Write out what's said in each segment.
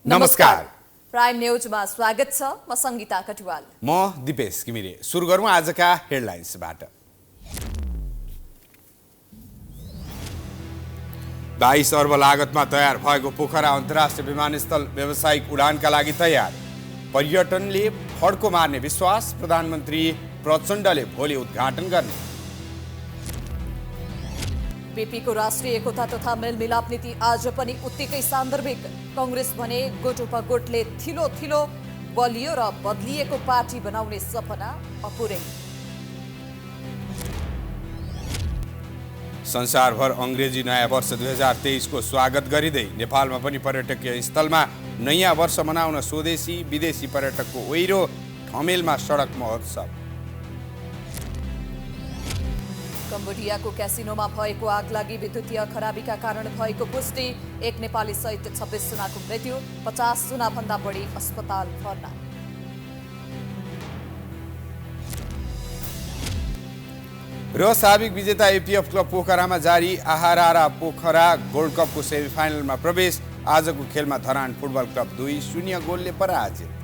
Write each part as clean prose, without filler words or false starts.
नमस्कार। प्राइम न्यूजमा स्वागत छ। म संगीता कटुवाल। म दिपेश घिमिरे। सुरु गरौँ आजका हेडलाइन्सबाट। 22 अर्ब लागतमा तयार भएको पोखरा अन्तर्राष्ट्रिय विमानस्थल व्यावसायिक उडानका लागि तयार। पर्यटनले फड्को मार्ने विश्वास, प्रधानमन्त्री प्रचण्डले भोलि उद्घाटन गर्ने। बीपीको राष्ट्रिय एकता तथा मेलमिलाप नीति आज पनि उत्तिकै सान्दर्भिक। कांग्रेस भने गुटोपगुटले थिलो थिलो बलियो र बदलिएको पार्टी बनाउने सपना अपुरै। संसारभर अंग्रेजी नयाँ वर्ष 2023 को स्वागत गरिँदै नेपालमा पनि पर्यटकीय स्थलमा नयाँ वर्ष मनाउन स्वदेशी विदेशी पर्यटकको ओइरो। ठमेलमा सडक महोत्सव। कम्बोडियाको क्यासिनोमा भएको आगलागी विद्युतीय खराबीका कारण भएको पुष्टि। एक नेपाली सहित 26 जनाको मृत्यु, 50 जनाभन्दा बढी अस्पताल भर्ना। र साबिक विजेता एपीएफ क्लब पोखरामा जारी। आहारा पोखरा गोल्ड कपको सेमिफाइनलमा प्रवेश। आजको खेलमा धरान फुटबल क्लब 2-0 गोलले पराजित।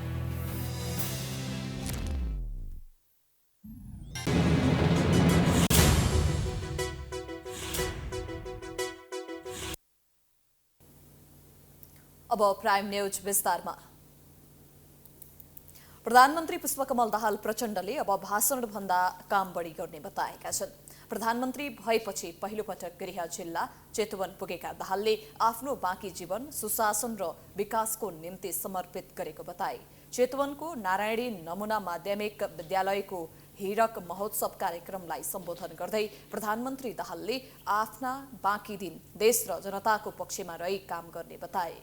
अब प्राइम न्यूज विस्तारमा। प्रधानमन्त्री पुष्पकमल दाहाल प्रचण्डले अब भाषणभन्दा काम बढी गर्ने बताएका छन्। प्रधानमन्त्री भएपछि पहिलो पटक गृह जिल्ला चितवन पुगेका दाहालले आफ्नो बाँकी जीवन सुशासन र विकासको निम्ति समर्पित गरेको बताए। चितवनको नारायणी नमुना माध्यमिक विद्यालयको हीरक महोत्सव कार्यक्रमलाई सम्बोधन गर्दै प्रधानमन्त्री दाहालले आफ्ना बाँकी दिन देश र जनताको पक्षमा रही काम गर्ने बताए।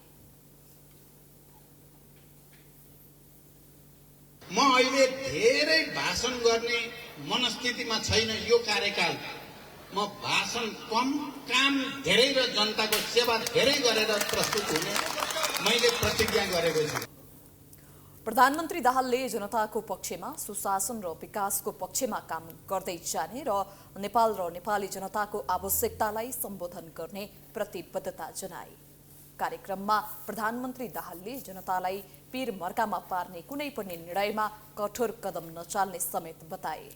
म अहिले धेरै भाषण गर्ने मनस्थितिमा छैन। यो कार्यकाल म भाषण कम, काम धेरै र जनताको सेवा धेरै गरेर प्रस्तुत हुने मैले प्रतिज्ञा गरेको छु। प्रधानमन्त्री दाहालले जनताको पक्षमा सुशासन र विकासको पक्षमा काम गर्दै जाने र नेपाल र नेपाली जनताको आवश्यकतालाई सम्बोधन गर्ने प्रतिबद्धता जनाए। कार्यक्रममा प्रधानमन्त्री दाहालले जनतालाई पीर मर्कामा पार्ने कुनै पनि निर्णयमा कठोर कदम नचाल्ने समेत बताए।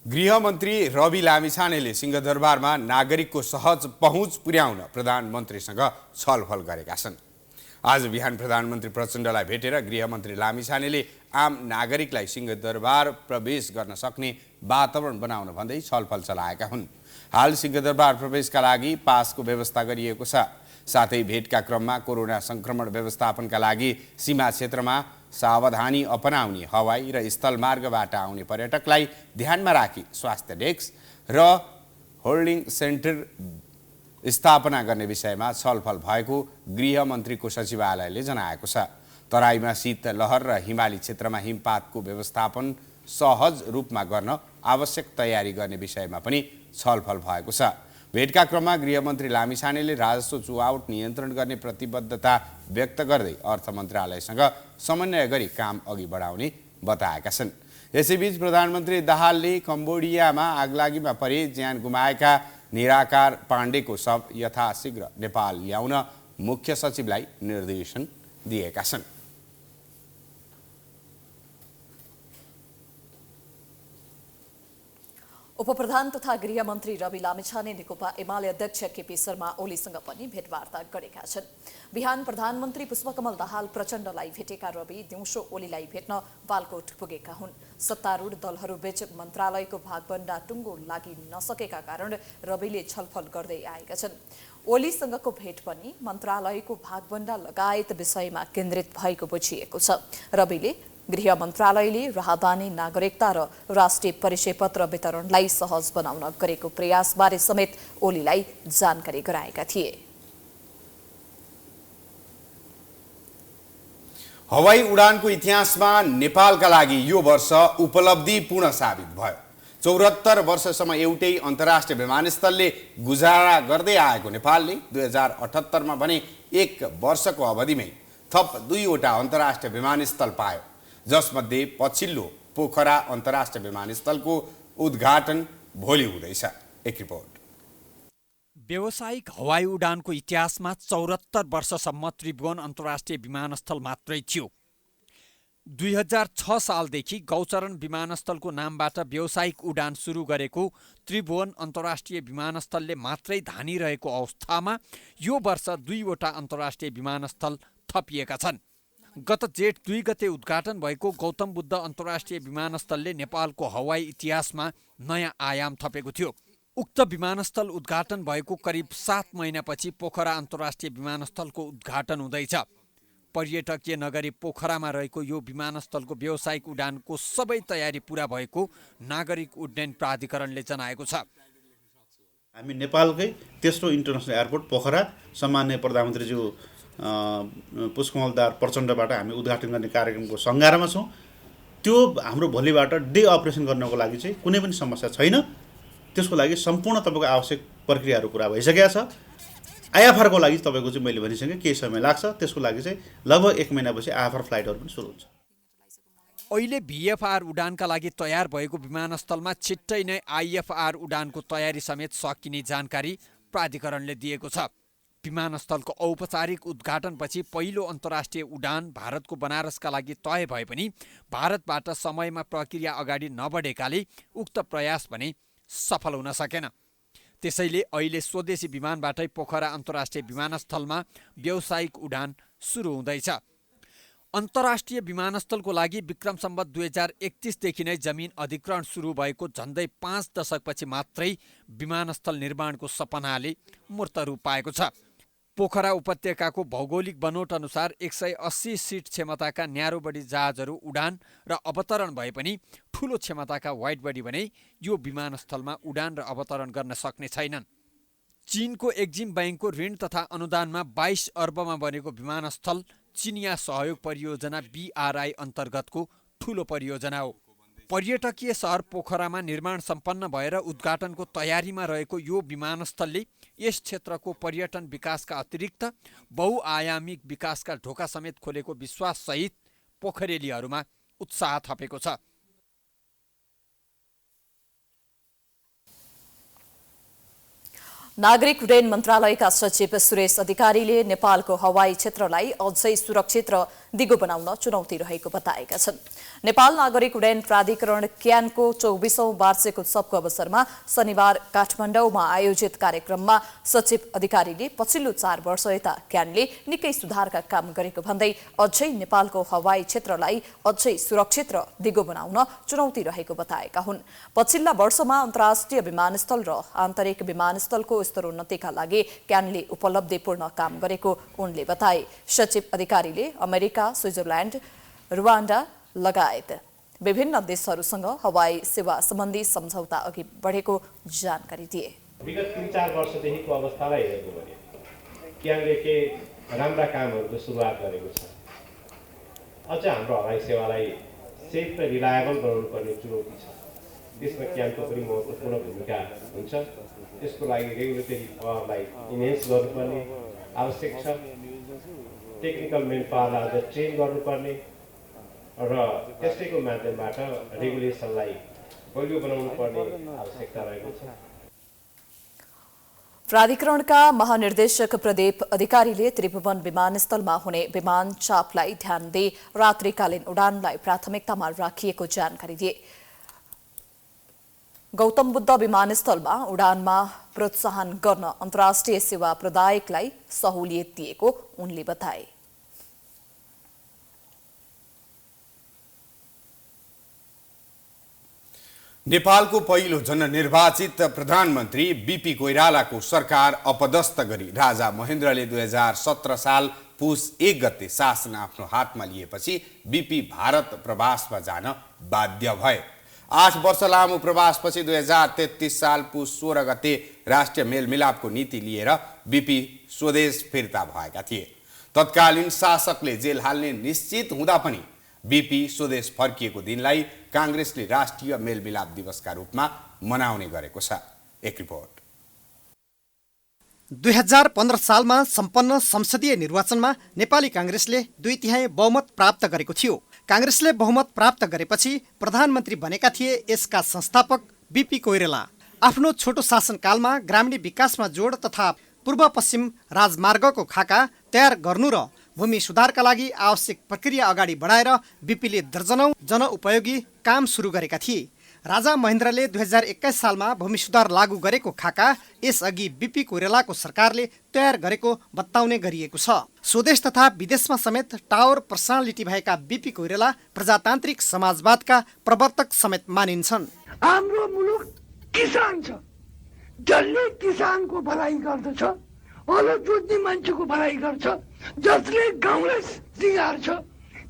गृहमन्त्री रवि लामिछानेले सिंहदरबारमा नागरिकको सहज पहुँच पुर्याउन प्रधानमन्त्रीसँग छलफल गरेका छन्। आज बिहान प्रधानमन्त्री प्रचण्डलाई भेटेर गृहमन्त्री लामिछानेले आम नागरिकलाई सिंहदरबार प्रवेश गर्न सक्ने वातावरण बनाउन भन्दै छलफल चलाएका हुन्। हाल सिंहदरबार प्रवेशका लागि पासको व्यवस्था गरिएको छ। साथै भेटका क्रममा कोरोना संक्रमण व्यवस्थापनका लागि सीमा क्षेत्रमा सावधानी अपनाउने, हवाई र स्थल मार्गबाट आउने पर्यटकलाई ध्यानमा राखी स्वास्थ्य डेस्क र होल्डिङ सेन्टर स्थापना गर्ने विषयमा छलफल भएको गृहमन्त्रीको सचिवालयले जनाएको छ। तराईमा शीतलहर र हिमाली क्षेत्रमा हिमपातको व्यवस्थापन सहज रूपमा गर्न आवश्यक तयारी गर्ने विषयमा पनि छलफल भएको छ। भेटका क्रममा गृहमन्त्री लामिछानेले राजस्व चुहावट नियन्त्रण गर्ने प्रतिबद्धता व्यक्त गर्दै अर्थ मन्त्रालयसँग समन्वय गरी काम अघि बढाउने बताएका छन्। यसैबीच प्रधानमन्त्री दाहालले कम्बोडियामा आगलागीमा परि ज्यान गुमाएका निराकार पाण्डेको शव यथाशीघ्र नेपाल ल्याउन मुख्य सचिवलाई निर्देशन दिएका छन्। उपप्रधान तथा गृहमन्त्री रवि लामिछाने नेकपा एमाले अध्यक्ष केपी शर्मा ओलीसँग पनि भेटवार्ता गरेका छन्। बिहान प्रधानमन्त्री पुष्पकमल दाहाल प्रचण्डलाई भेटेका रवि दिउँसो ओलीलाई भेट्न बालकोट पुगेका हुन्। सत्तारूढ दलहरूबीच मन्त्रालयको भागबण्डा टुङ्गो लागि नसकेका कारण रविले छलफल गर्दै आएका छन्। ओलीसँगको भेट पनि मन्त्रालयको भागबण्डा लगायत विषयमा केन्द्रित भएको बुझिएको छ। रविले गृह मन्त्रालयले राहदानी नागरिकता र राष्ट्रिय परिचय पत्र वितरणलाई सहज बनाउन गरेको प्रयासबारे समेत ओलीलाई जानकारी गराएका थिए। हवाई उडानको इतिहासमा नेपालका लागि यो वर्ष उपलब्धिपूर्ण साबित भयो। 74 वर्षसम्म एउटै अन्तर्राष्ट्रिय विमानस्थलले गुजारा गर्दै आएको नेपालले 2078 मा भने एक वर्षको अवधिमै थप 2वटा अन्तर्राष्ट्रिय विमानस्थल पायो, जसमध्ये पछिल्लो पोखरा अन्तर्राष्ट्रिय विमानस्थलको उद्घाटन भोलि हुँदैछ। एक रिपोर्ट। व्यावसायिक हवाई उडानको इतिहासमा 74 वर्षसम्म त्रिभुवन अन्तर्राष्ट्रिय विमानस्थल मात्रै थियो। 2006 सालदेखि गौचरण विमानस्थलको नामबाट व्यावसायिक उडान सुरु गरेको त्रिभुवन अन्तर्राष्ट्रिय विमानस्थलले मात्रै धानिरहेको अवस्थामा यो वर्ष 2वटा अन्तर्राष्ट्रिय विमानस्थल थपिएका छन्। गत जेठ 2 गते उद्घाटन भएको गौतम बुद्ध अन्तर्राष्ट्रिय विमानस्थलले नेपालको हवाई इतिहासमा नयाँ आयाम थपेको थियो। उक्त विमानस्थल उद्घाटन भएको करिब 7 महिनापछि पोखरा अन्तर्राष्ट्रिय विमानस्थलको उद्घाटन हुँदैछ। पर्यटकीय नगरी पोखरामा रहेको यो विमानस्थलको व्यावसायिक उडानको सबै तयारी पूरा भएको नागरिक उड्डयन प्राधिकरणले जनाएको छ। हामी नेपालकै तेस्रो इन्टरनेसनल एयरपोर्ट पोखरा सम्माननीय प्रधानमन्त्रीज्यू पुष्पकमल दाहाल प्रचण्डबाट हामी उद्घाटन गर्ने कार्यक्रमको सङ्घारमा छौँ। त्यो हाम्रो भोलिबाट डे अपरेसन गर्नको लागि चाहिँ कुनै पनि समस्या छैन। त्यसको लागि सम्पूर्ण तपाईँको आवश्यक प्रक्रियाहरू पुरा भइसकेका छ। आइएफआरको लागि तपाईँको चाहिँ मैले भनिसकेँ केही समय लाग्छ। त्यसको लागि चाहिँ लगभग 1 महिनापछि आइएफआर फ्लाइटहरू पनि सुरु हुन्छ। अहिले भिएफआर उडानका लागि तयार भएको विमानस्थलमा छिट्टै नै आइएफआर उडानको तयारी समेत सकिने जानकारी प्राधिकरणले दिएको छ। विमानस्थलको औपचारिक उद्घाटनपछि पहिलो अन्तर्राष्ट्रिय उडान भारतको बनारसका लागि तय भए पनि भारतबाट समयमा प्रक्रिया अगाडि नबढेकाले उक्त प्रयास भने सफल हुन सकेन। त्यसैले अहिले स्वदेशी विमानबाटै पोखरा अन्तर्राष्ट्रिय विमानस्थलमा व्यावसायिक उडान सुरु हुँदैछ। अन्तर्राष्ट्रिय विमानस्थलको लागि विक्रम सम्वत 2031देखि नै जमिन अधिग्रहण सुरु भएको झन्डै 5 दशकपछि मात्रै विमानस्थल निर्माणको सपनाले मूर्त रूप पाएको छ। पोखरा उपत्यकाको भौगोलिक बनोट अनुसार 180 सिट क्षमताका न्यारो बडी जहाजहरू उडान र अवतरण भए पनि ठुलो क्षमताका वाइड बडी भने यो विमानस्थलमा उडान र अवतरण गर्न सक्ने छैनन्। चीनको एक्जिम ब्याङ्कको ऋण तथा अनुदानमा 22 अर्बमा बनेको विमानस्थल चिनिया सहयोग परियोजना BRI अन्तर्गतको ठुलो परियोजना हो। पर्यटकीय सहर पोखरामा निर्माण सम्पन्न भएर उद्घाटनको तयारीमा रहेको यो विमानस्थलले यस क्षेत्रको पर्यटन विकासका अतिरिक्त बहुआयामिक विकासका ढोका समेत खोलेको विश्वाससहित पोखरेलीहरूमा उत्साह थपेको छ। नागरिक उड्डयन मन्त्रालयका सचिव सुरेश अधिकारीले नेपालको हवाई क्षेत्रलाई अझै सुरक्षित र दिगो बनाउन चुनौती रहेको बताएका छन्। नेपाल नागरिक उड्डयन प्राधिकरण क्यानको 24औं वार्षिक उत्सवको अवसरमा शनिबार काठमाडौँमा आयोजित कार्यक्रममा सचिव अधिकारीले पछिल्लो 4 वर्ष यता क्यानले निकै सुधारका काम गरेको भन्दै अझै नेपालको हवाई क्षेत्रलाई अझै सुरक्षित र दिगो बनाउन चुनौती रहेको बताएका हुन्। पछिल्ला वर्षमा अन्तर्राष्ट्रिय विमानस्थल र आन्तरिक विमानस्थलको स्तरोन्नतिका लागि क्यानले उपलब्धिपूर्ण काम गरेको उनले बताए। सचिव अधिकारीले अमेरिका, स्विजरल्यान्ड, रुवान्डा लगायत विभिन्न देशहरूसँग हवाई सेवा सम्बन्धी सम्झौता अघि बढेको जानकारी दिए। विगत 3-4 वर्षदेखिको अवस्थालाई हेर्नु भने क्यानले के राम्रा कामहरूको सुरुवात गरेको छ। अझ हाम्रो हवाई सेवालाई सेफ र रिलायबल बनाउनु पर्ने चुनौती छ। त्यसमा क्यानको पनि महत्त्वपूर्ण भूमिका हुन्छ। त्यसको लागि रेगुलेटरी पावरलाई इन्हेन्स गर्नुपर्ने आवश्यक छ। टेक्निकल मेन पावरलाई अझ ट्रेन गर्नुपर्ने र त्यसैको माध्यमबाट रेगुलेसनलाई बलियो बनाउनु पर्ने आवश्यकता रहेको छ। प्राधिकरणका महानिर्देशक प्रदीप अधिकारीले त्रिभुवन विमानस्थलमा हुने विमान चापलाई ध्यान दिई रात्रिकालीन उडानलाई प्राथमिकतामा राखिएको जानकारी दिए। गौतम बुद्ध विमानस्थलमा उडानमा प्रोत्साहन गर्न अन्तर्राष्ट्रिय सेवा प्रदायकलाई सहुलियत दिएको उनले बताए। नेपालको पहिलो जननिर्वाचित प्रधानमन्त्री बीपी कोइरालाको सरकार अपदस्थ गरी राजा महेन्द्रले 2017 साल पुस 1 गते शासन आफ्नो हातमा लिएपछि बीपी भारत प्रवासमा जान बाध्य भए। 8 वर्ष लामो प्रवासपछि 2033 साल पुस 16 गते राष्ट्रिय मेलमिलापको नीति लिएर बीपी स्वदेश फिर्ता भएका थिए। तत्कालीन शासकले जेल हाल्ने निश्चित हुँदा पनि बीपी स्वदेश फर्किएको दिनलाई काङ्ग्रेसले राष्ट्रिय मेलमिलाप दिवसका रूपमा मनाउने गरेको छ। एक रिपोर्ट। 2015 सालमा सम्पन्न संसदीय निर्वाचनमा नेपाली काङ्ग्रेसले 2/3 बहुमत प्राप्त गरेको थियो। काङ्ग्रेसले बहुमत प्राप्त गरेपछि प्रधानमन्त्री बनेका थिए यसका संस्थापक बीपी कोइराला। आफ्नो छोटो शासनकालमा ग्रामीण विकासमा जोड तथा पूर्व पश्चिम राजमार्गको खाका तयार गर्नु र भूमि सुधारका लागि आवश्यक प्रक्रिया अगाडि बढाएर बिपीले दर्जनौं जनउपयोगी काम सुरु गरेका थिए। राजा महेन्द्रले 2021 सालमा भूमि सुधार लागू गरेको खाका यसअघि बिपी कोइरालाको सरकारले तयार गरेको बताउने गरिएको छ। स्वदेश तथा विदेशमा समेत टावर पर्सनालिटी भएका बिपी कोइराला प्रजातान्त्रिक समाजवादका प्रवर्तक समेत मानिन्छन्। हाम्रो मुलुक किसान छ, जसले किसानको भलाइ गर्दछ, हलो जोत्ने मान्छेको भलाइ गर्छ, जसले गाउँलाई सिँगार्छ,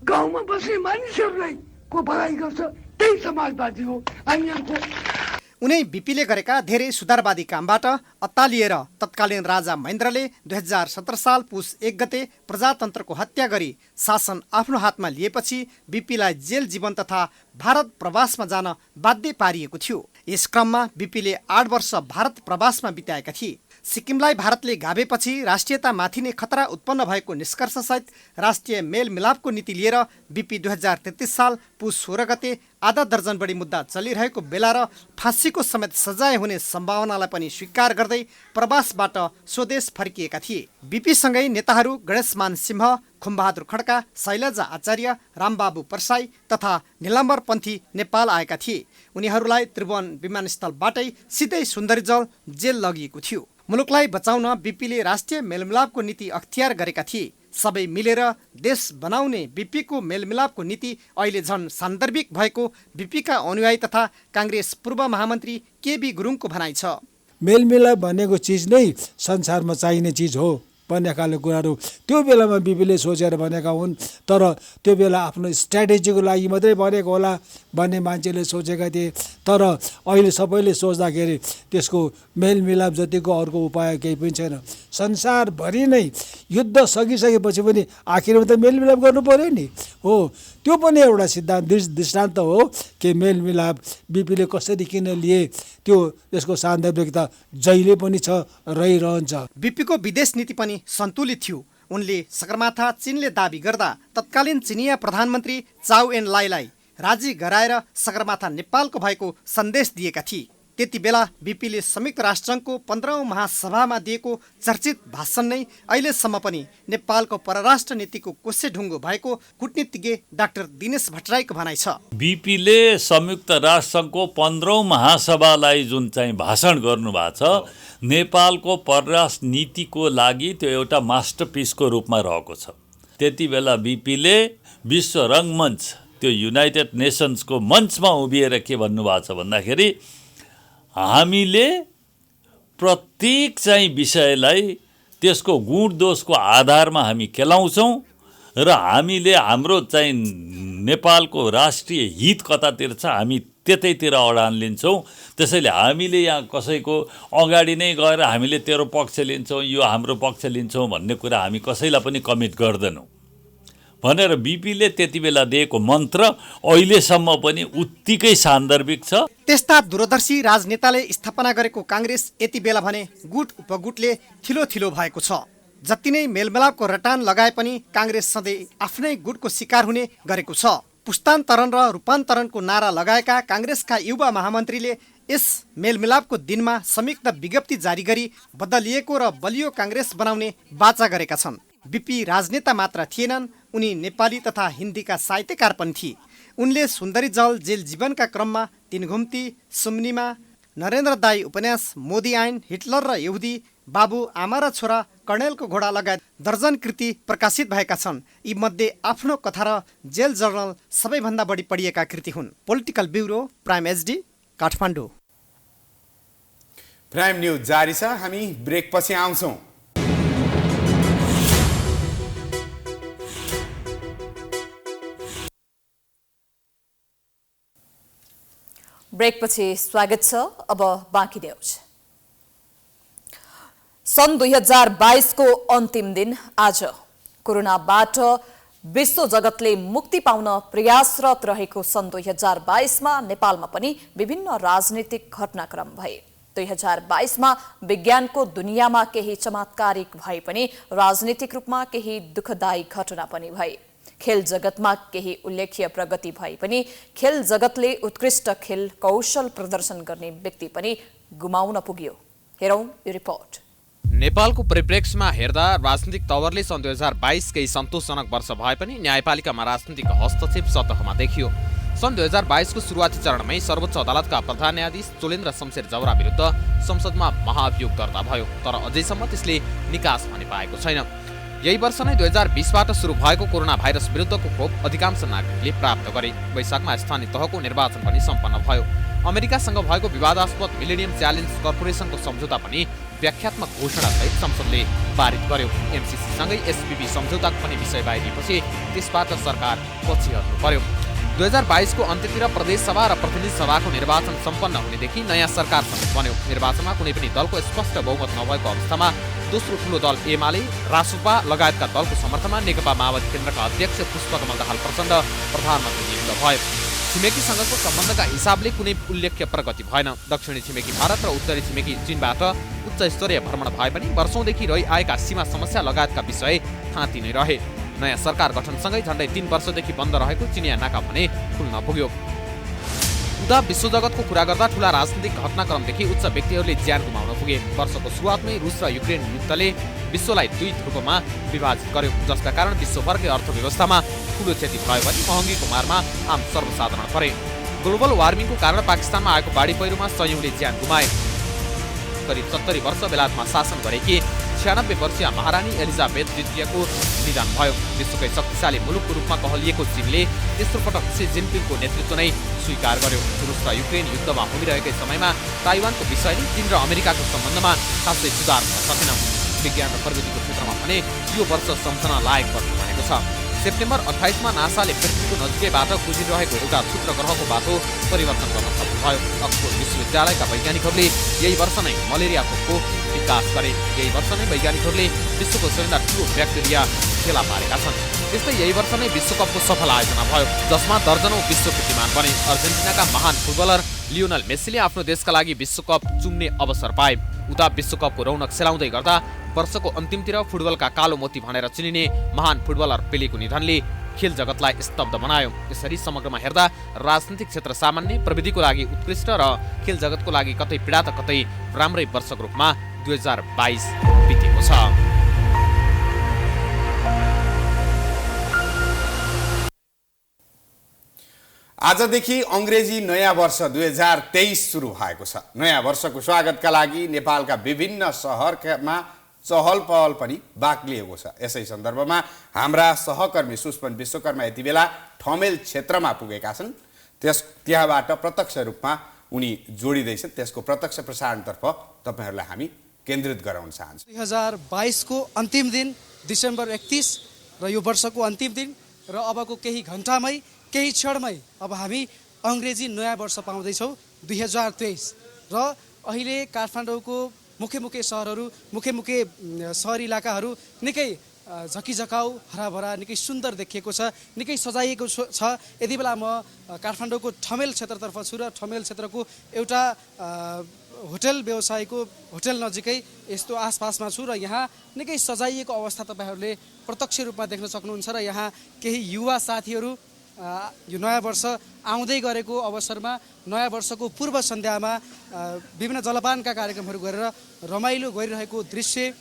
गाउँमा बस्ने मानिसहरूलाई को भलाइ गर्छ, त्यही समाजवादी हो। उनै बिपीले गरेका धेरै सुधारवादी कामबाट अत्तालिएर तत्कालीन राजा महेन्द्रले 2017 साल पुस 1 गते प्रजातन्त्रको हत्या गरी शासन आफ्नो हातमा लिएपछि बिपीलाई जेल जीवन तथा भारत प्रवासमा जान बाध्य पारिएको थियो। यस क्रममा बिपीले 8 वर्ष भारत प्रवासमा बिताएका थिए। सिक्किमलाई भारतले गाभेपछि राष्ट्रियतामाथि नै खतरा उत्पन्न भएको निष्कर्षसहित राष्ट्रिय मेलमिलापको नीति लिएर बिपी 2033 साल पुस 16 गते आधा दर्जन बढी मुद्दा चलिरहेको बेला र फाँसीको समेत सजाय हुने सम्भावनालाई पनि स्वीकार गर्दै प्रवासबाट स्वदेश फर्किएका थिए। बिपीसँगै नेताहरू गणेशमान सिंह, खुमबहादुर खड्का, शैलजा आचार्य, रामबाबु परसाई तथा निलम्बर पन्थी नेपाल आएका थिए। उनीहरूलाई त्रिभुवन विमानस्थलबाटै सिधै सुन्दरीजल जेल लगिएको थियो। मुलुकलाई बचाउन बिपीले राष्ट्रिय मेलमिलापको नीति अख्तियार गरेका थिए। सबै मिलेर देश बनाउने बिपीको मेलमिलापको नीति अहिले झन् सान्दर्भिक भएको बिपीका अनुयायी तथा काङ्ग्रेस पूर्व महामन्त्री केबी गुरुङको भनाइ छ। मेलमिलाप भनेको चिज नै संसारमा चाहिने चिज हो भन्ने खालको कुराहरू त्यो बेलामा बिपीले सोचेर भनेका हुन्। तर त्यो बेला आफ्नो स्ट्राटेजीको लागि मात्रै भनेको होला भन्ने मान्छेले सोचेका थिए। तर अहिले सबैले सोच्दाखेरि त्यसको मेलमिलाप जतिको अर्को उपाय केही पनि छैन। संसारभरि नै युद्ध सकिसकेपछि पनि आखिरमा त मेलमिलाप गर्नु पर्यो नि। हो, त्यो पनि एउटा सिद्धान्त दृष्टान्त हो कि मेलमिलाप बिपीले कसरी किन लिए, त्यो यसको सान्दर्भिकता जहिले पनि छ, रहिरहन्छ। बिपीको विदेश नीति पनि सन्तुलित थियो। उनले सगरमाथा चीनले दाबी गर्दा तत्कालीन चिनिया प्रधानमन्त्री चाउ एन लाईलाई राजी गराएर सगरमाथा नेपालको भएको सन्देश दिएका थिए। त्यति बेला बिपीले संयुक्त राष्ट्रसङ्घको 15औं महासभामा दिएको चर्चित भाषण नै अहिलेसम्म पनि नेपालको परराष्ट्र नीतिको कोसेढुङ्गो भएको कूटनीतिज्ञ डाक्टर दिनेश भट्टराईको भनाइ छ। बिपीले संयुक्त राष्ट्रसङ्घको 15औं महासभालाई जुन चाहिँ भाषण गर्नुभएको छ, नेपालको परराष्ट्र नीतिको लागि त्यो एउटा मास्टरपिसको रूपमा रहेको छ। त्यति बेला बिपीले विश्व रङ्गमञ्च, त्यो युनाइटेड नेसन्सको मञ्चमा उभिएर के भन्नुभएको छ भन्दाखेरि, हामीले प्रत्येक चाहिँ विषयलाई त्यसको गुण दोषको आधारमा हामी केलाउँछौँ र हामीले हाम्रो चाहिँ नेपालको राष्ट्रिय हित कतातिर छ हामी त्यतैतिर अडान लिन्छौँ। त्यसैले हामीले यहाँ कसैको अगाडि नै गएर हामीले तेरो पक्ष लिन्छौँ, यो हाम्रो पक्ष लिन्छौँ भन्ने कुरा हामी कसैलाई पनि कमिट गर्दैनौँ भनेर बिपीले त्यति बेला दिएको मन्त्र अहिलेसम्म पनि उत्तिकै सान्दर्भिक छ। त्यस्ता दूरदर्शी राजनेताले स्थापना गरेको काङ्ग्रेस यति बेला भने गुट उपगुटले थिलो थिलो भएको छ। जति नै मेलमिलापको रटान लगाए पनि काङ्ग्रेस सधैँ आफ्नै गुटको शिकार हुने गरेको छ। पुस्तान्तरण र रूपान्तरणको नारा लगाएका काङ्ग्रेसका युवा महामन्त्रीले यस मेलमिलापको दिनमा संयुक्त विज्ञप्ति जारी गरी बदलिएको र बलियो काङ्ग्रेस बनाउने वाचा गरेका छन्। बिपी राजनेता मात्र थिएनन्, उनी नेपाली तथा हिन्दीका साहित्यकार पनि थिए। उनले सुन्दरीजल जेल जीवनका क्रममा तीन घुम्ती, सुम्निमा, नरेन्द्र दाई उपन्यास, मोदी ऐन, हिटलर र यहुदी, बाबु आमा र छोरा, कर्णेलको घोडा लगायत दर्जन कृति प्रकाशित भएका छन्। यी मध्ये आफ्नो कथा र जेल जर्नल सबैभन्दा बढी पढिएका कृति हुन्। Political bureau, prime HD, Kathmandu. Prime news जारी छ, हामी ब्रेकपछि आउँछौँ। ब्रेकपछि स्वागत छ। अब बाँकी न्युज। सन् 2022 को अन्तिम दिन आज कोरोनाबाट विश्व जगतले मुक्ति पाउन प्रयासरत रहेको सन् 2022 मा नेपालमा पनि विभिन्न राजनीतिक घटनाक्रम भए। 2022 मा विज्ञानको दुनियाँमा केही चमत्कारिक भए पनि राजनीतिक रूपमा केही दुःखदायी घटना पनि भए। खेल जगतमा केही उल्लेख्य प्रगति भए पनि खेल जगतले उत्कृष्ट खेल कौशल प्रदर्शन गर्ने व्यक्ति पनि गुमाउन पुग्यो। हेरौँ यो रिपोर्ट। नेपालको परिप्रेक्ष्यमा हेर्दा राजनीतिक तवरले सन् 2022 केही सन्तोषजनक वर्ष भए पनि न्यायपालिकामा राजनीतिक हस्तक्षेप सतहमा देखियो। सन् 2022 को सुरुवाती चरणमै सर्वोच्च अदालतका प्रधान न्यायाधीश चोलेन्द्र शमशेर जौहरा विरुद्ध संसदमा महाभियोग दर्ता भयो, तर अझैसम्म त्यसले निकास हुन पाएको छैन। यही वर्ष नै 2020बाट सुरु भएको कोरोना भाइरस विरुद्धको खोप अधिकांश नागरिकले प्राप्त गरे। वैशाखमा स्थानीय तहको निर्वाचन पनि सम्पन्न भयो। अमेरिकासँग भएको विवादास्पद मिलेनियम च्यालेन्ज कर्पोरेसनको सम्झौता पनि व्याख्यात्मक घोषणासहित संसदले पारित गर्यो। एमसिसीसँगै एसपीबी सम्झौताको पनि विषय बाहिरिएपछि त्यसबाट सरकार पछि हट्नु पर्यो। 2022 को अन्त्यतिर प्रदेश सभा र प्रतिनिधि सभाको निर्वाचन सम्पन्न हुनेदेखि नयाँ सरकार समेत बन्यो। निर्वाचनमा कुनै पनि दलको स्पष्ट बहुमत नभएको अवस्थामा दोस्रो ठूलो दल एमाले, रासुपा लगायतका दलको समर्थनमा नेकपा माओवादी केन्द्रका अध्यक्ष पुष्पकमल दाहाल प्रचण्ड प्रधानमन्त्री नियुक्त भए। छिमेकीसँगको सम्बन्धका हिसाबले कुनै उल्लेख्य प्रगति भएन। दक्षिणी छिमेकी भारत र उत्तरी छिमेकी चीनबाट उच्च स्तरीय भ्रमण भए पनि वर्षौंदेखि रहिआएका सीमा समस्या लगायतका विषय थाँती नै रहे। नयाँ सरकार गठनसँगै झण्डै 3 वर्षदेखि बन्द रहेको चिनिया नाका भने खुल्न पुग्यो। उता विश्व जगतको कुरा गर्दा ठूला राजनीतिक घटनाक्रमदेखि उच्च व्यक्तिहरूले ज्यान गुमाउन पुगे। वर्षको सुरुवातमै रुस र युक्रेन युद्धले विश्वलाई 2 ध्रुवमा विभाजित गर्यो, जसका कारण विश्वभरकै अर्थव्यवस्थामा ठूलो क्षति भयो भने महँगीको मारमा आम सर्वसाधारण परे। ग्लोबल वार्मिङको कारण पाकिस्तानमा आएको बाढी पहिरोमा सयौंले ज्यान गुमाए। करिब 70 वर्ष बेलायतमा शासन गरेकी 96 वर्षीय महारानी एलिजाबेथ द्वितीयको निधन भयो। विश्वकै शक्तिशाली मुलुकको रूपमा कहलिएको चीनले तेस्रो पटक सी जिनपिङको नेतृत्व नै स्वीकार गर्यो। रुस र युक्रेन युद्धमा होमिरहेकै समयमा ताइवानको विषयले चीन र अमेरिकाको सम्बन्धमा खासै सुधार हुन सकेन। विज्ञान र प्रविधिको क्षेत्रमा भने यो वर्ष सम्झना लायक वर्ष बनेको छ। सेप्टेम्बर 28 मा नासाले पृथ्वीको नजिकैबाट गुजिरहेको एउटा क्षुद्र ग्रहको बाटो परिवर्तन गर्न सक्नुभयो। अक्सफोर्ड विश्वविद्यालयका वैज्ञानिकहरूले यही वर्ष नै मलेरिया खोपको विकास गरे। यही वर्ष नै वैज्ञानिकहरूले विश्वको सबैभन्दा ठूलो ब्याक्टेरिया फेला पारेका छन्। त्यस्तै यही वर्ष नै विश्वकपको सफल आयोजना भयो, जसमा दर्जनौं विश्व कीर्तिमान बने। अर्जेन्टिनाका महान फुटबलर लियोनल मेस्सीले आफ्नो देशका लागि विश्वकप चुम्ने अवसर पाए। उता विश्वकपको रौनक सेलाउँदै गर्दा वर्षको अन्तिमतिर फुटबलका कालो मोती भनेर चिनिने महान फुटबलर पेलेको निधनले खेल जगतलाई स्तब्ध बनायो। यसरी समग्रमा हेर्दा राजनीतिक क्षेत्र सामान्य, प्रविधिको लागि उत्कृष्ट र खेल जगतको लागि कतै पीडा त कतै राम्रै वर्षको रूपमा 2022 बितेको छ। आजदेखि अङ्ग्रेजी नयाँ वर्ष 2023 सुरु भएको छ। नयाँ वर्षको स्वागतका लागि नेपालका विभिन्न शहरमा चहल पहल पनि बाक्लिएको छ। यसै सन्दर्भमा हाम्रा सहकर्मी सुष्मन विश्वकर्मा यति बेला ठमेल क्षेत्रमा पुगेका छन्। त्यहाँबाट प्रत्यक्ष रूपमा उनी जोडिँदैछन्। त्यसको प्रत्यक्ष प्रसारणतर्फ तपाईहरूलाई हामी केन्द्रित गराउन चाहन्छौँ। 2022 को अन्तिम दिन डिसेम्बर 31 र यो वर्षको अन्तिम दिन र अबको केही घण्टामै केही क्षणमै अब हामी अङ्ग्रेजी नयाँ वर्ष पाउँदैछौँ 2023 र अहिले काठमाडौँको मुख्य सहरहरू, मुख्य सहरी इलाकाहरू निकै झकिझकाउ, हराभरा, निकै सुन्दर देखिएको छ, निकै सजाइएको छ। यति बेला म काठमाडौँको ठमेल क्षेत्रतर्फ छु र ठमेल क्षेत्रको एउटा होटल व्यवसायको होटल नजिकै यस्तो आसपासमा छु र यहाँ निकै सजाइएको अवस्था तपाईँहरूले प्रत्यक्ष रूपमा देख्न सक्नुहुन्छ र यहाँ केही युवा साथीहरू यो नयाँ वर्ष आउँदै गरेको अवसरमा नयाँ वर्षको पूर्व सन्ध्यामा विभिन्न जलपानका कार्यक्रमहरू गरेर रमाइलो गरिरहेको दृश्य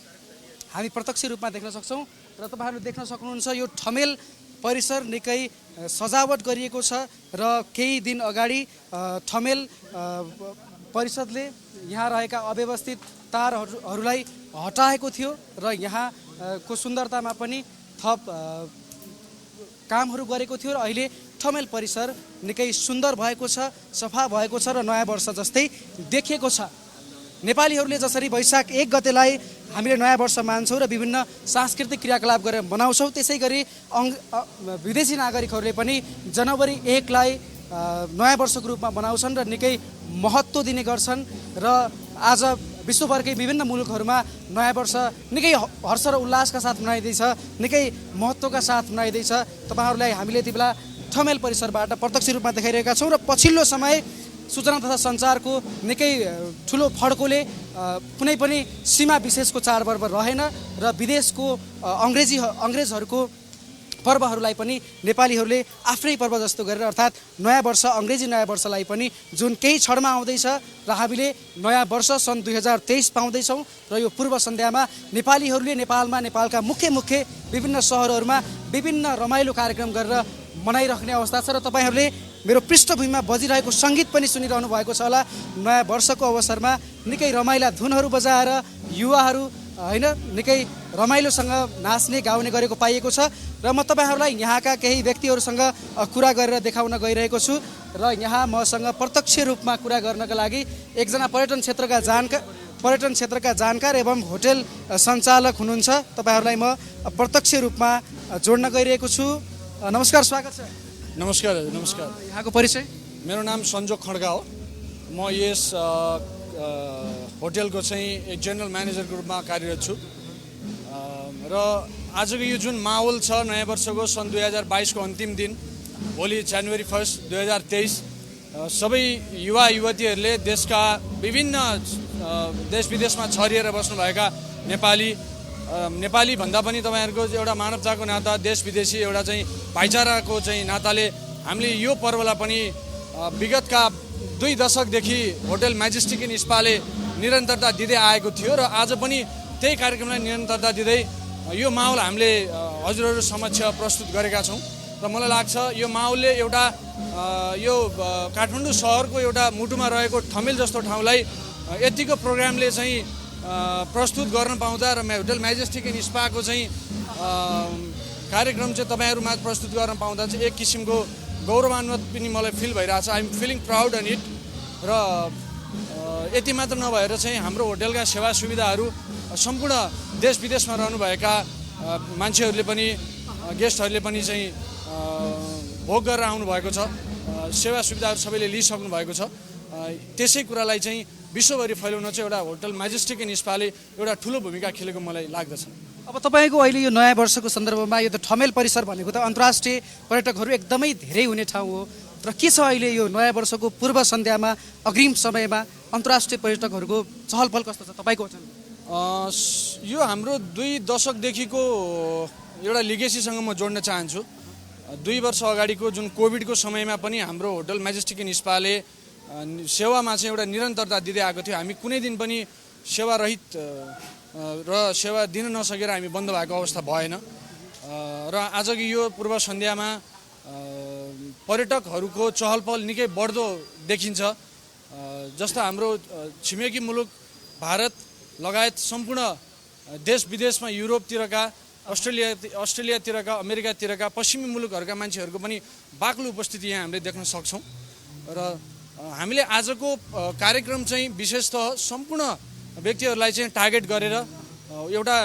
हामी प्रत्यक्ष रूपमा देख्न सक्छौँ र तपाईँहरूले देख्न सक्नुहुन्छ यो ठमेल परिसर निकै सजावट गरिएको छ र केही दिन अगाडि ठमेल परिषदले यहाँ रहेका अव्यवस्थित तारहरूलाई हटाएको थियो र यहाँको सुन्दरतामा पनि थप कामहरू गरेको थियो र अहिले ठमेल परिसर निकै सुन्दर भएको छ, सफा भएको छ र नयाँ वर्ष जस्तै देखिएको छ। नेपालीहरूले जसरी वैशाख 1 गतेलाई हामीले नयाँ वर्ष मान्छौँ र विभिन्न सांस्कृतिक क्रियाकलाप गरेर मनाउँछौँ, त्यसै गरी विदेशी नागरिकहरूले पनि जनवरी 1 लाई नयाँ वर्षको रूपमा मनाउँछन् र निकै महत्त्व दिने गर्छन् र आज विश्वभरकै विभिन्न मुलुकहरूमा नयाँ वर्ष निकै हर्ष र उल्लासका साथ मनाइँदैछ, निकै महत्त्वका साथ मनाइँदैछ। तपाईँहरूलाई हामीले यति बेला ठमेल परिसरबाट प्रत्यक्ष रूपमा देखाइरहेका छौँ र पछिल्लो समय सूचना तथा सञ्चारको निकै ठुलो फड्कोले कुनै पनि सीमा विशेषको चाडपर्व रहेन र विदेशको अङ्ग्रेजहरूको पर्वहरूलाई पनि नेपालीहरूले आफ्नै पर्व जस्तो गरेर अर्थात् नयाँ वर्ष अङ्ग्रेजी नयाँ वर्षलाई पनि जुन केही क्षणमा आउँदैछ र हामीले नयाँ वर्ष सन् 2023 पाउँदैछौँ र यो पूर्व सन्ध्यामा नेपालीहरूले नेपालमा नेपालका मुख्य विभिन्न सहरहरूमा विभिन्न रमाइलो कार्यक्रम गरेर मनाइराख्ने अवस्था छ र तपाईँहरूले मेरो पृष्ठभूमिमा बजिरहेको सङ्गीत पनि सुनिरहनु भएको छ होला। नयाँ वर्षको अवसरमा निकै रमाइला धुनहरू बजाएर युवाहरू होइन निकै रमाइलोसँग नाच्ने गाउने गरेको पाइएको छ र म तपाईँहरूलाई यहाँका केही व्यक्तिहरूसँग कुरा गरेर देखाउन गइरहेको छु र यहाँ मसँग प्रत्यक्ष रूपमा कुरा गर्नका लागि एकजना पर्यटन क्षेत्रका जानकार एवं होटेल सञ्चालक हुनुहुन्छ। तपाईँहरूलाई म प्रत्यक्ष रूपमा जोड्न गइरहेको छु। नमस्कार, स्वागत छ। नमस्कार। यहाँको परिचय? मेरो नाम सञ्जोग खड्का हो। म यस होटेलको चाहिँ एक जेनरल म्यानेजरको रूपमा कार्यरत छु र आजको यो जुन माहौल छ नयाँ वर्षको सन् 2022 को अन्तिम दिन भोलि जनवरी 1 2023 सबै युवा युवतीहरूले देशका विभिन्न देश विदेशमा छरिएर बस्नुभएका नेपाली भन्दा पनि तपाईँहरूको एउटा मानवताको नाता देश विदेशी एउटा चाहिँ भाइचाराको चाहिँ नाताले हामीले यो पर्वलाई पनि विगतका 2 दशकदेखि होटल म्याजेस्टिक इन स्पाले निरन्तरता दिँदै आएको थियो र आज पनि त्यही कार्यक्रमलाई निरन्तरता दिँदै यो माहौल हामीले हजुरहरू समक्ष प्रस्तुत गरेका छौँ र मलाई लाग्छ यो माहौलले एउटा यो काठमाडौँ सहरको एउटा मुटुमा रहेको ठमेल जस्तो ठाउँलाई यतिको प्रोग्रामले चाहिँ प्रस्तुत गर्न पाउँदा र होटल म्याजेस्टिक इन स्पाको चाहिँ कार्यक्रम चाहिँ तपाईँहरूमा प्रस्तुत गर्न पाउँदा चाहिँ एक किसिमको गौरवान्वित पनि मलाई फिल भइरहेछ। I am feeling proud on it. र यति मात्र नभएर चाहिँ हाम्रो होटेलका सेवा सुविधाहरू सम्पूर्ण देश विदेशमा रहनुभएका मान्छेहरूले पनि गेस्टहरूले पनि चाहिँ भोग गरेर आउनुभएको छ। सेवा सुविधाहरू सबैले लिइसक्नु भएको छ। त्यसै कुरालाई चाहिँ विश्वभरि फैलाउन चाहिँ एउटा होटल म्याजेस्टिक इन स्पाले एउटा ठुलो भूमिका खेलेको मलाई लाग्दछ। अब तपाईँको अहिले यो नयाँ वर्षको सन्दर्भमा यो त ठमेल परिसर भनेको त अन्तर्राष्ट्रिय पर्यटकहरू एकदमै धेरै हुने ठाउँ हो र के छ अहिले यो नयाँ वर्षको पूर्व सन्ध्यामा अग्रिम समयमा अन्तर्राष्ट्रिय पर्यटकहरूको चहलपहल कस्तो छ तपाईँको वचनमा? यो हाम्रो 2 दशकदेखिको एउटा लिगेसीसँग म जोड्न चाहन्छु। 2 वर्ष अगाडिको जुन कोभिडको समयमा पनि हाम्रो होटल म्याजेस्टिक इन स्पाले सेवामा चाहिँ एउटा निरन्तरता दिँदै आएको थियो। हामी कुनै दिन पनि सेवा रहित र सेवा दिन नसकेर हामी बन्द भएको अवस्था भएन र आजको यो पूर्व सन्ध्यामा पर्यटकहरूको चहलपहल निकै बढ्दो देखिन्छ। जस्तो हाम्रो छिमेकी मुलुक भारत लगायत सम्पूर्ण देश विदेशमा युरोपतिरका अस्ट्रेलियातिरका अमेरिकातिरका पश्चिमी मुलुकहरूका मान्छेहरूको पनि बाक्लो उपस्थिति यहाँ हामीले देख्न सक्छौँ र हामीले आजको कार्यक्रम चाहिँ विशेषतः सम्पूर्ण व्यक्तिहरूलाई चाहिँ टार्गेट गरेर एउटा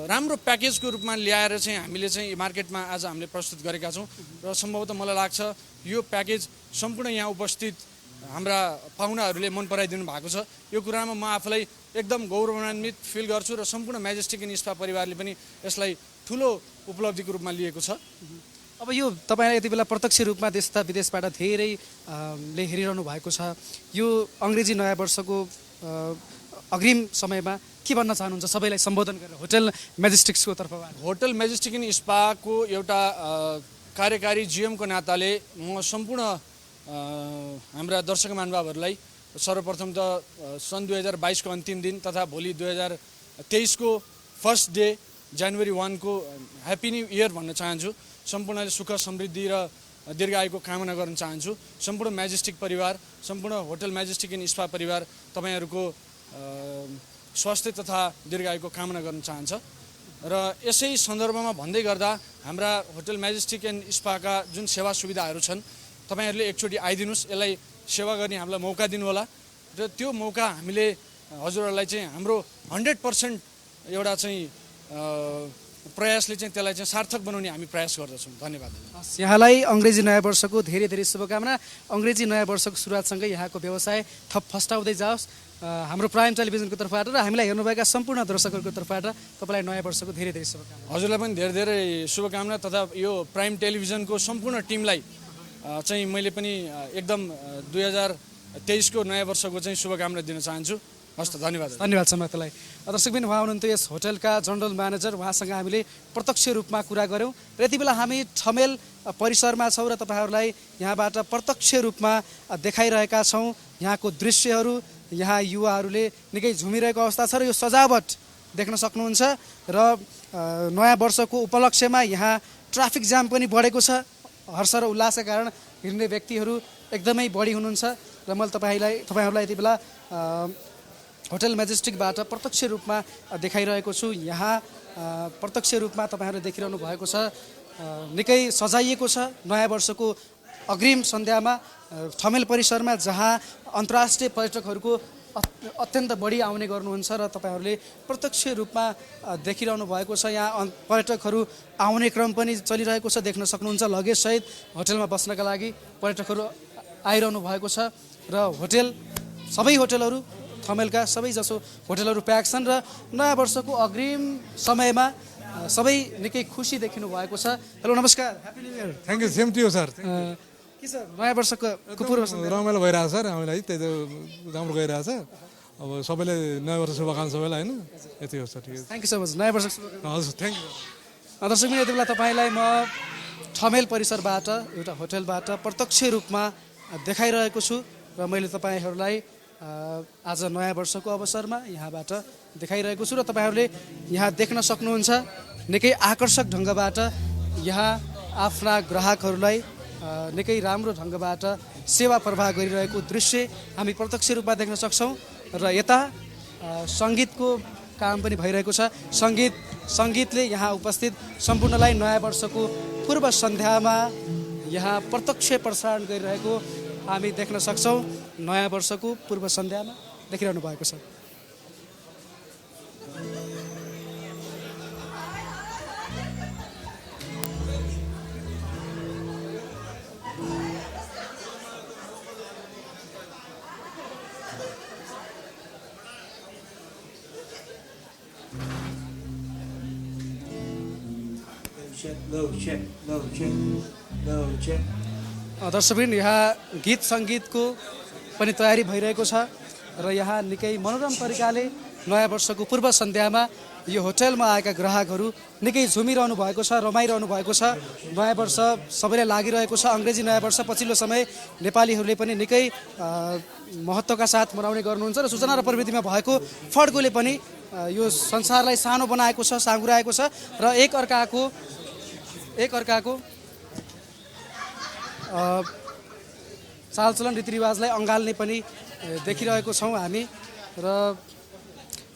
राम्रो प्याकेजको रूपमा ल्याएर चाहिँ हामीले चाहिँ मार्केटमा आज हामीले प्रस्तुत गरेका छौँ र सम्भवतः मलाई लाग्छ यो प्याकेज सम्पूर्ण यहाँ उपस्थित हाम्रा पाहुनाहरूले मन पराइदिनु भएको छ। यो कुरामा म आफूलाई एकदम गौरवान्वित फिल गर्छु र सम्पूर्ण म्याजेस्टिक इन स्पा परिवारले पनि यसलाई ठुलो उपलब्धिको रूपमा लिएको छ। अब यो तपाईँलाई यति बेला प्रत्यक्ष रूपमा देश तथा विदेशबाट धेरैले हेरिरहनु भएको छ। यो अङ्ग्रेजी नयाँ वर्षको अग्रिम समयमा के भन्न चाहनुहुन्छ सबैलाई सम्बोधन गरेर होटल म्याजेस्टिक्सको तर्फबाट? होटल म्याजेस्टिक इन स्पाको एउटा कार्यकारी जिएमको नाताले म सम्पूर्ण हाम्रा दर्शक महानुभावहरूलाई सर्वप्रथम त सन् 2022 को अन्तिम दिन तथा भोलि 2023 को फर्स्ट डे जनवरी 1 को ह्याप्पी न्यू इयर भन्न चाहन्छु। सम्पूर्णले सुख समृद्धि र दीर्घायुको कामना गर्न चाहन्छु। सम्पूर्ण म्याजेस्टिक परिवार, सम्पूर्ण होटल म्याजेस्टिक इन स्पा परिवार तपाईँहरूको स्वास्थ्य तथा दीर्घायुको कामना गर्न चाहन्छ र यसै सन्दर्भमा भन्दै गर्दा हाम्रा होटल म्याजेस्टिक एन्ड स्पाका जुन सेवा सुविधाहरू छन् तपाईँहरूले एकचोटि आइदिनुहोस्, यसलाई सेवा गर्ने हामीलाई मौका दिनुहोला र त्यो मौका हामीले हजुरहरूलाई चाहिँ हाम्रो 100% एउटा चाहिँ प्रयासले चाहिँ त्यसलाई चाहिँ सार्थक बनाउने हामी प्रयास गर्दछौँ। धन्यवाद। यहाँलाई अङ्ग्रेजी नयाँ वर्षको धेरै धेरै शुभकामना। अङ्ग्रेजी नयाँ वर्षको सुरुवातसँगै यहाँको व्यवसाय थप फस्टाउँदै जाओस्। हाम्रो प्राइम टेलिभिजनको तर्फबाट र हामीलाई हेर्नुभएका सम्पूर्ण दर्शकहरूको तर्फबाट तपाईँलाई नयाँ वर्षको धेरै धेरै शुभकामना। हजुरलाई पनि धेरै धेरै शुभकामना तथा यो प्राइम टेलिभिजनको सम्पूर्ण टिमलाई चाहिँ मैले पनि एकदम 2023 को नयाँ वर्षको चाहिँ शुभकामना दिन चाहन्छु। हस् त धन्यवाद धन्यवाद छ म तपाईँलाई। दर्शकबिन उहाँ हुनुहुन्थ्यो यस होटलका जनरल म्यानेजर, उहाँसँग हामीले प्रत्यक्ष रूपमा कुरा गऱ्यौँ र यति बेला हामी ठमेल परिसरमा छौँ र तपाईँहरूलाई यहाँबाट प्रत्यक्ष रूपमा देखाइरहेका छौँ यहाँको दृश्यहरू। यहाँ युवाहरूले निकै झुमिरहेको अवस्था छ र यो सजावट देख्न सक्नुहुन्छ र नयाँ वर्षको उपलक्ष्यमा यहाँ ट्राफिक जाम पनि बढेको छ। हर्ष र उल्लासका कारण हिँड्ने व्यक्तिहरू एकदमै बढी हुनुहुन्छ र मैले तपाईँहरूलाई यति बेला होटल मेजेस्टिकबाट प्रत्यक्ष रूपमा देखाइरहेको छु। यहाँ प्रत्यक्ष रूपमा तपाईँहरूले देखिरहनु भएको छ, निकै सजाइएको छ नयाँ वर्षको अग्रिम सन्ध्यामा ठमेल परिसरमा, जहाँ अन्तर्राष्ट्रिय पर्यटकहरूको अत्यन्त बढी आउने गर्नुहुन्छ र तपाईँहरूले प्रत्यक्ष रूपमा देखिरहनु भएको छ। यहाँ पर्यटकहरू आउने क्रम पनि चलिरहेको छ, देख्न सक्नुहुन्छ। लगेजसहित होटलमा बस्नका लागि पर्यटकहरू आइरहनु भएको छ र सबै होटलहरू ठमेलका सबैजसो होटलहरू प्याक छन् र नयाँ वर्षको अग्रिम समयमा सबै निकै खुसी देखिनु भएको छ। हेलो, नमस्कार, happy new year. Thank you, same to you sir. के छ नयाँ वर्षको पूर्व रमाइलो भइरहेको छ सर, हामीलाई त्यही त राम्रो गइरहेछ। अब सबैले नयाँ वर्ष शुभकामना सबैलाई, होइन? यति हो सर, ठिक छ। Thank you so much. नयाँ वर्षको शुभकामना। हजुर, थ्याङ्क यू। दर्शक यति बेला तपाईँलाई म ठमेल परिसरबाट एउटा होटलबाट प्रत्यक्ष रूपमा देखाइरहेको छु र मैले तपाईँहरूलाई आज नयाँ वर्षको अवसरमा यहाँबाट देखाइरहेको छु र तपाईँहरूले यहाँ देख्न सक्नुहुन्छ निकै आकर्षक ढङ्गबाट यहाँ आफ्ना ग्राहकहरूलाई निकै राम्रो ढङ्गबाट सेवा प्रवाह गरिरहेको दृश्य हामी प्रत्यक्ष रूपमा देख्न सक्छौँ र यता सङ्गीतको काम पनि भइरहेको छ। सङ्गीतले यहाँ उपस्थित सम्पूर्णलाई नयाँ वर्षको पूर्व सन्ध्यामा यहाँ प्रत्यक्ष प्रसारण गरिरहेको हामी देख्न सक्छौँ। नयाँ वर्षको पूर्व सन्ध्यामा देखिरहनु भएको छ। दर्शकवृन्द, यहाँ गीत सङ्गीतको पनि तयारी भइरहेको छ र यहाँ निकै मनोरम तरिकाले नयाँ वर्षको पूर्व सन्ध्यामा यो होटलमा आएका ग्राहकहरू निकै झुमिरहनु भएको छ, रमाइरहनु भएको छ। नयाँ वर्ष सबैलाई लागिरहेको छ। अङ्ग्रेजी नयाँ वर्ष पछिल्लो समय नेपालीहरूले पनि निकै महत्त्वका साथ मनाउने गर्नुहुन्छ र सूचना र प्रविधिमा भएको फड्कोले पनि यो संसारलाई सानो बनाएको छ, साँगुराएको छ र एक अर्काको चालचलन रीतिरिवाजलाई अँगाल्ने पनि देखिरहेको छौँ हामी र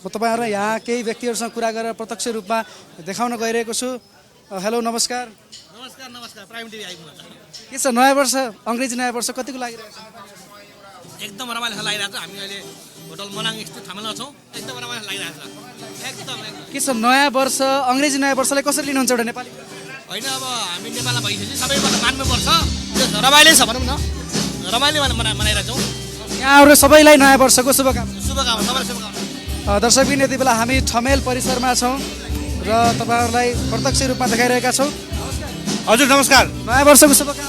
म तपाईँहरूलाई यहाँ केही व्यक्तिहरूसँग कुरा गरेर प्रत्यक्ष रूपमा देखाउन गइरहेको छु। हेलो, नमस्कार। नमस्कार। प्राइम टिभी आइपुग्नु छ। के छ नयाँ वर्ष, अङ्ग्रेजी नयाँ वर्ष कतिको लागिरहेको छ? एकदम रमाइलो लागिरहेको छ। हामी अहिले होटल मनाङ स्थित ठमेलमा छौँ। एकदम रमाइलो लागिरहेको छ। एकदम के छ नयाँ वर्ष, अङ्ग्रेजी नयाँ वर्षलाई कसरी लिनुहुन्छ एउटा नेपाली? होइन, अब हामी नेपालमा भइसकेपछि सबैबाट मान्नुपर्छ। त्यो रमाइलो छ भनौँ न, रमाइलो मनाइरहेको छौँ। यहाँहरू सबैलाई नयाँ वर्षको शुभकामना। सबैलाई शुभकामना। दर्शकबिन, यति बेला हामी ठमेल परिसरमा छौँ र तपाईँहरूलाई प्रत्यक्ष रूपमा देखाइरहेका छौँ। हजुर, नमस्कार। नयाँ वर्षको शुभकामना।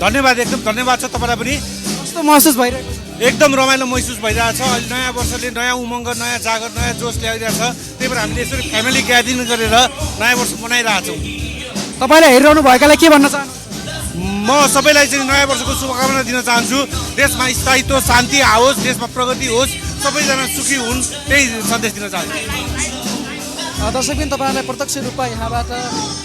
धन्यवाद, एकदम धन्यवाद छ तपाईँलाई पनि। कस्तो महसुस भइरहेको छ? एकदम रमाइलो महसुस भइरहेको छ। अहिले नयाँ वर्षले नयाँ उमङ्ग, नयाँ जागर, नयाँ जोस ल्याइरहेको छ। त्यही भएर हामीले यसरी फ्यामिली ग्यादरिङ गरेर नयाँ वर्ष मनाइरहेको छौँ। तपाईँले हेरिरहनु भएकालाई के भन्न चाहनुहुन्छ? म सबैलाई चाहिँ नयाँ वर्षको शुभकामना दिन चाहन्छु। देशमा स्थायित्व, शान्ति आओस्, देशमा प्रगति होस्, सबैजना सुखी हुन्, त्यही सन्देश दिन चाहन्छु। दर्शकबिन, तपाईँहरूलाई प्रत्यक्ष रूपमा यहाँबाट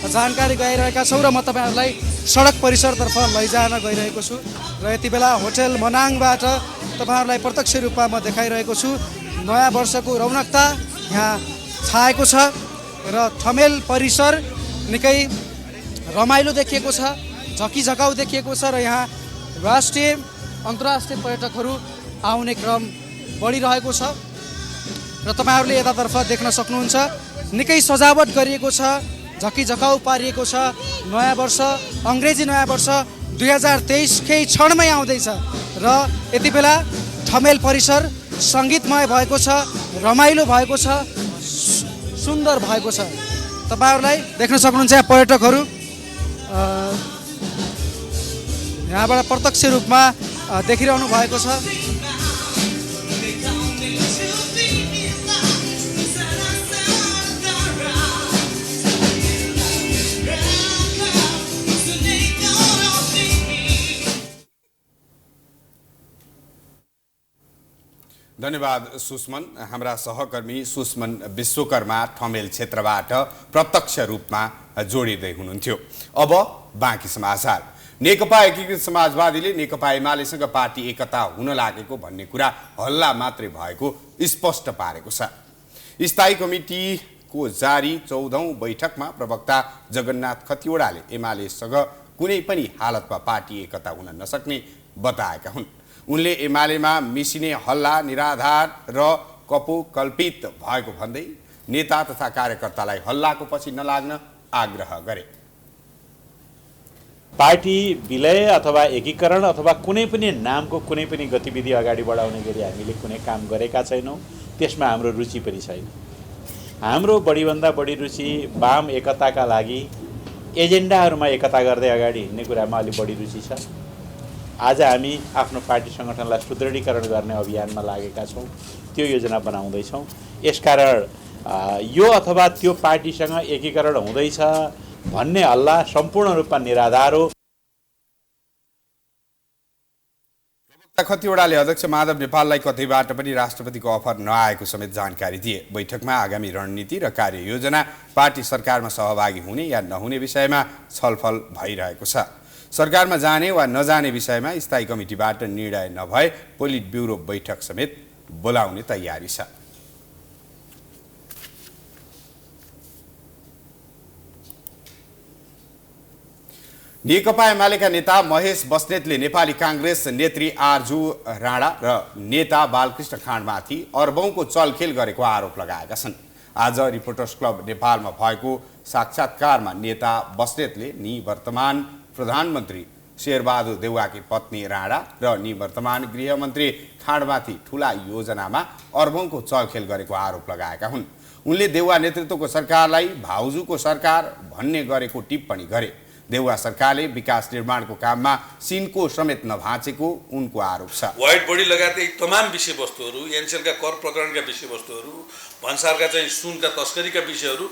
जानकारी गइरहेका छौँ र म तपाईँहरूलाई सडक परिसरतर्फ लैजान गइरहेको छु र यति बेला होटल मनाङबाट तपाईँहरूलाई प्रत्यक्ष रूपमा म देखाइरहेको छु। नयाँ वर्षको रौनकता यहाँ छाएको छ र ठमेल परिसर निकै रमाइलो देखिएको छ, झकिझकाउ देखिएको छ र यहाँ राष्ट्रिय अन्तर्राष्ट्रिय पर्यटकहरू आउने क्रम बढिरहेको छ र तपाईँहरूले यतातर्फ देख्न सक्नुहुन्छ निकै सजावट गरिएको छ, झकिझकाउ पारिएको छ। नयाँ वर्ष, अङ्ग्रेजी नयाँ वर्ष 2023 केही क्षणमै आउँदैछ र यति बेला ठमेल परिसर सङ्गीतमय भएको छ, रमाइलो भएको छ, सुन्दर भएको छ। तपाईँहरूलाई देख्न सक्नुहुन्छ यहाँ पर्यटकहरू यहाँबाट प्रत्यक्ष रूपमा देखिरहनु भएको छ। धन्यवाद सुष्मन। हाम्रा सहकर्मी सुष्मन विश्वकर्मा ठमेल क्षेत्रबाट प्रत्यक्ष रूपमा जोडिँदै हुनुहुन्थ्यो। अब बाँकी समाचार। नेकपा एकीकृत समाजवादीले नेकपा एमालेसँग पार्टी एकता हुन लागेको भन्ने कुरा हल्ला मात्रै भएको स्पष्ट पारेको छ। स्थायी कमिटीको जारी 14औं बैठकमा प्रवक्ता जगन्नाथ खतिवडाले एमालेसँग कुनै पनि हालतमा पार्टी एकता हुन नसक्ने बताएका हुन्। उनले एमालेमा मिसिने हल्ला निराधार र कपोकल्पित भएको भन्दै नेता तथा कार्यकर्तालाई हल्लाको पछि नलाग्न आग्रह गरे। पार्टी विलय अथवा एकीकरण अथवा कुनै पनि नामको कुनै पनि गतिविधि अगाडि बढाउने गरी हामीले कुनै काम गरेका छैनौँ। त्यसमा हाम्रो रुचि पनि छैन। हाम्रो बढीभन्दा बढी रुचि वाम एकताका लागि एजेन्डाहरूमा एकता गर्दै अगाडि हिँड्ने कुरामा अलि बढी रुचि छ। आज हामी आफ्नो पार्टी सङ्गठनलाई सुदृढीकरण गर्ने अभियानमा लागेका छौँ। त्यो योजना बनाउँदैछौँ। यसकारण यो अथवा त्यो पार्टीसँग एकीकरण हुँदैछ भन्ने हल्ला सम्पूर्ण रूपमा निराधार हो। खतिवडाले अध्यक्ष माधव नेपाललाई कतैबाट पनि राष्ट्रपतिको अफर नआएको समेत जानकारी दिए। बैठकमा आगामी रणनीति र कार्ययोजना, पार्टी सरकारमा सहभागी हुने या नहुने विषयमा छलफल भइरहेको छ। सरकारमा जाने वा नजाने विषयमा स्थायी कमिटीबाट निर्णय नभए पोलिट ब्युरो बैठक समेत बोलाउने तयारी छ। नेकपा एमालेका नेता महेश बस्नेतले नेपाली काङ्ग्रेस नेत्री आरजु राणा र नेता बालकृष्ण खाँडमाथि अर्बौंको चलखेल गरेको आरोप लगाएका छन्। आज रिपोर्टर्स क्लब नेपालमा भएको साक्षात्कारमा नेता बस्नेतले निवर्तमान प्रधानमन्त्री शेरबहादुर देउवाकी पत्नी राणा र निवर्तमान गृहमन्त्री खाँडमाथि ठूला योजनामा अर्बौंको चलखेल गरेको आरोप लगाएका हुन्। उनले देउवा नेतृत्वको सरकारलाई भाउजूको सरकार भन्ने गरेको टिप्पणी गरे। देउवा सरकारले विकास निर्माणको काममा सिनको समेत नभाँचेको उनको आरोप छ। व्हाइट बडी लगायत तमाम विषयवस्तुहरू, एनसेलका कर प्रकरणका विषयवस्तुहरू, भन्सारका चाहिँ सुनका तस्करीका विषयहरू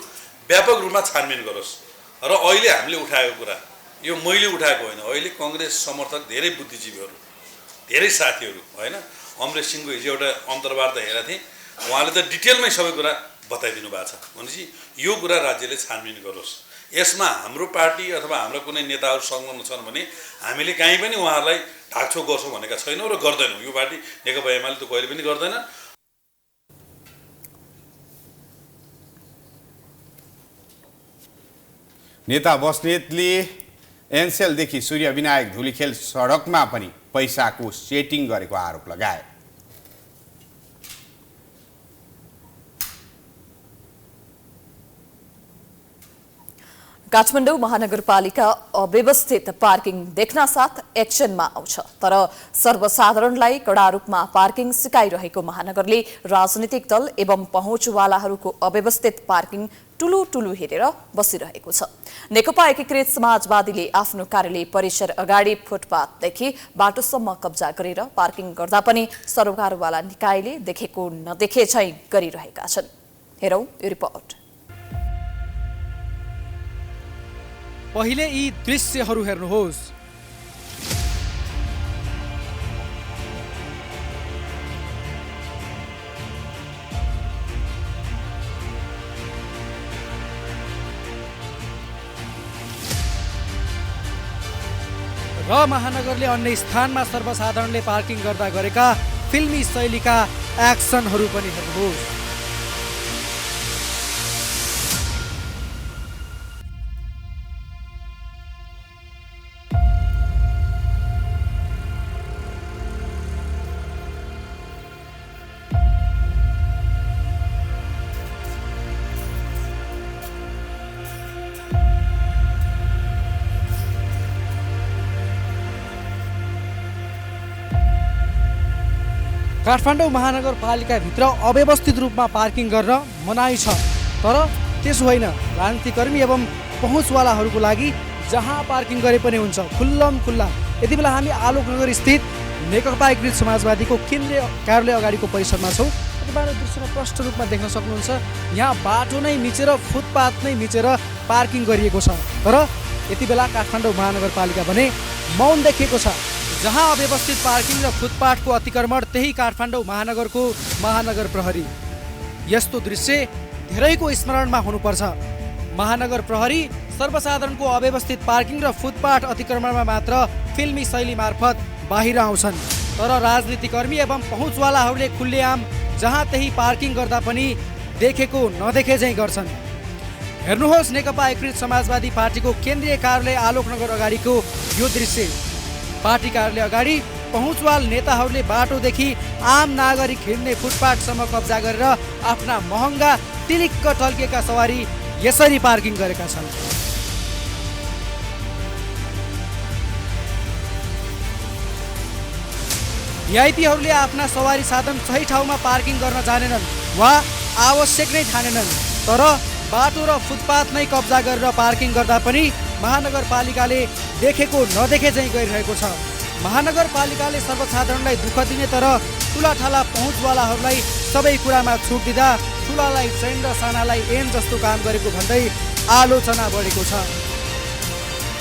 व्यापक रूपमा छानबिन गरोस्। र अहिले हामीले उठाएको कुरा यो मैले उठाएको होइन। अहिले कङ्ग्रेस समर्थक धेरै बुद्धिजीवीहरू, धेरै साथीहरू होइन, अमरेश सिंहको हिजो एउटा अन्तर्वार्ता हेरेको थिएँ। उहाँले त डिटेलमै सबै कुरा बताइदिनु भएको छ। भनेपछि यो कुरा राज्यले छानबिन गरोस्। यसमा हाम्रो पार्टी अथवा हाम्रो कुनै नेताहरू संलग्न छन् भने हामीले कहीँ पनि उहाँहरूलाई ढाकछोप गर्छौँ भनेका छैनौँ र गर्दैनौँ। यो पार्टी नेकपा एमाले त कहिले पनि गर्दैन। नेता बस्नेतले एनसेलदेखि सूर्य विनायक धुलीखेल सडकमा पनि पैसाको सेटिङ गरेको आरोप लगाए। काठमाडौँ महानगरपालिका अव्यवस्थित पार्किङ देख्न साथ एक्सनमा आउँछ। तर सर्वसाधारणलाई कडा रूपमा पार्किङ सिकाइरहेको महानगरले राजनीतिक दल एवं पहुँचवालाहरूको अव्यवस्थित पार्किङ टुलु हेरेर बसिरहेको छ। नेकपा एकीकृत समाजवादीले आफ्नो कार्यालय परिसर अगाडि फुटपाथदेखि बाटोसम्म कब्जा गरेर पार्किङ गर्दा पनि सरोकारवाला निकायले देखेको नदेखे झैं गरिरहेका छन्। हेरौं यो रिपोर्ट। पहिले यी दृश्यहरू हेर्नुहोस्। र महानगरले अन्य स्थानमा सर्वसाधारणले पार्किङ गर्दा गरेका फिल्मी शैलीका एक्सनहरू पनि हेर्नुहोस्। काठमाडौँ महानगरपालिकाभित्र अव्यवस्थित रूपमा पार्किङ गर्न मनाही छ। तर त्यसो होइन। राजनीतिकर्मी एवं पहुँचवालाहरूको लागि जहाँ पार्किङ गरे पनि हुन्छ, खुल्लम खुल्ला। यति बेला हामी आलोकनगर स्थित नेकपा एकीकृत समाजवादीको केन्द्रीय कार्यालय अगाडिको परिसरमा छौँ। तपाईहरु दृश्यमा प्रष्ट रूपमा देख्न सक्नुहुन्छ। यहाँ बाटो नै मिचेर, फुटपाथ नै मिचेर पार्किङ गरिएको छ। तर यति बेला काठमाडौँ महानगरपालिका भने मौन देखिएको छ। जहाँ अव्यवस्थित पार्किङ र फुटपाथको अतिक्रमण त्यही काठमाडौँ महानगरको महानगर प्रहरी। यस्तो दृश्य धेरैको स्मरणमा हुनुपर्छ। महानगर प्रहरी सर्वसाधारणको अव्यवस्थित पार्किङ र फुटपाथ अतिक्रमणमा मात्र फिल्मी शैली मार्फत बाहिर आउँछन्, तर राजनीतिकर्मी एवं पहुँचवालाहरूले खुल्लेआम जहाँ त्यही पार्किङ गर्दा पनि देखेको नदेखे झैँ गर्छन्। हेर्नुहोस् नेकपा एकीकृत समाजवादी पार्टीको केन्द्रीय कार्यालय आलोकनगर अगाडिको यो दृश्य। पार्टी कार्यालय अगाडि पहुँचवाल नेताहरूले बाटोदेखि आम नागरिक हिँड्ने फुटपाथसम्म कब्जा गरेर आफ्ना महँगा तिलिक्क टल्किएका सवारी यसरी पार्किङ गरेका छन्। भिआइपीहरूले आफ्ना सवारी साधन सही ठाउँमा पार्किङ गर्न जानेनन् वा आवश्यक नै ठानेनन्, तर बाटो र फुटपाथ नै कब्जा गरेर पार्किङ गर्दा पनि महानगरपालिकाले देखेको नदेखे झैँ गरिरहेको छ। महानगरपालिकाले सर्वसाधारणलाई दुःख दिने तर ठुलाठाला पहुँचवालाहरूलाई सबै कुरामा छुट दिँदा ठुलालाई चैन र सानालाई ऐन जस्तो काम गरेको भन्दै आलोचना बढेको छ।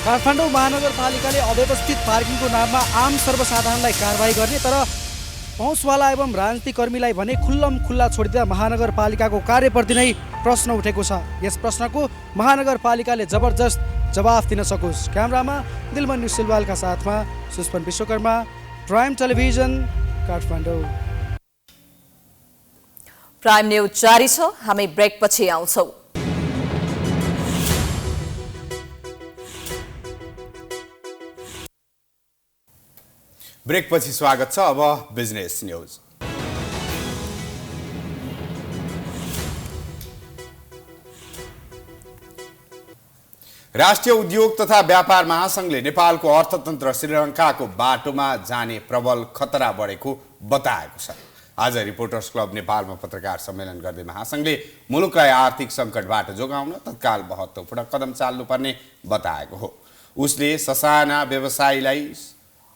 काठमाडौँ महानगरपालिकाले अव्यवस्थित पार्किङको नाममा आम सर्वसाधारणलाई कारबाही गर्ने तर पहुँचवाला एवं राजनीतिकर्मीलाई भने खुल्लम खुल्ला छोडिदिँदा महानगरपालिकाको कार्यप्रति नै प्रश्न उठेको छ। यस प्रश्नको महानगरपालिकाले जबरजस्त जवाफ दिन सकोस्। क्यामेरामा दिलमन्यु सिलवालका साथमा Suspan Vishwakarma, prime television, Kathmandu. Prime news जारी छ, हामी ब्रेकपछि आउँछौँ। ब्रेकपछि स्वागत छ। अब बिजनेस न्यूज। राष्ट्रिय उद्योग तथा व्यापार महासंघले नेपालको अर्थतन्त्र श्रीलङ्काको बाटोमा जाने प्रबल खतरा बढेको बताएको छ। आज रिपोर्टर्स क्लब नेपालमा पत्रकार सम्मेलन गर्दै महासंघले मुलुकलाई आर्थिक सङ्कटबाट जोगाउन तत्काल महत्त्वपूर्ण कदम चाल्नुपर्ने बताएको हो। उसले ससाना व्यवसायीलाई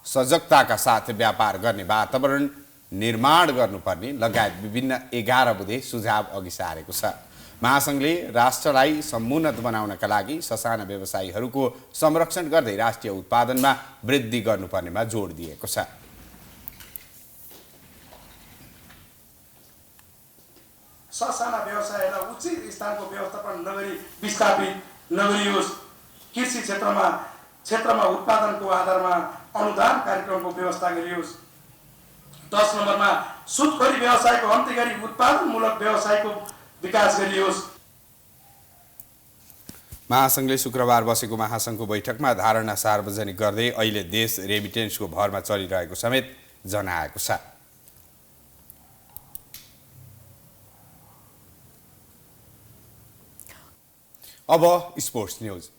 सजगताका साथ व्यापार गर्ने वातावरण निर्माण गर्नुपर्ने लगायत विभिन्न 11 बुँदे सुझाव अघि सारेको छ। महासंघले राष्ट्रलाई समुन्नत बनाउनका लागि ससाना व्यवसायीहरूको संरक्षण गर्दै राष्ट्रिय उत्पादनमा वृद्धि गर्नुपर्नेमा जोड दिएको छ। ससाना व्यवसायलाई उचित स्थानको व्यवस्थापन नगरी विस्थापित नगरियोस्। कृषि क्षेत्रमा उत्पादनको आधारमा अनुदान कार्यक्रमको व्यवस्था गरियोस्। 10 नम्बरमा सुदखोरी व्यवसायको अन्त्य गरी उत्पादनमूलक व्यवसायको विकास गरियोस्। महासंघले शुक्रबार बसेको महासंघको बैठकमा धारणा सार्वजनिक गर्दै अहिले देश रेमिटेन्सको भरमा चलिरहेको समेत जनाएको छ। अब स्पोर्ट्स न्यूज।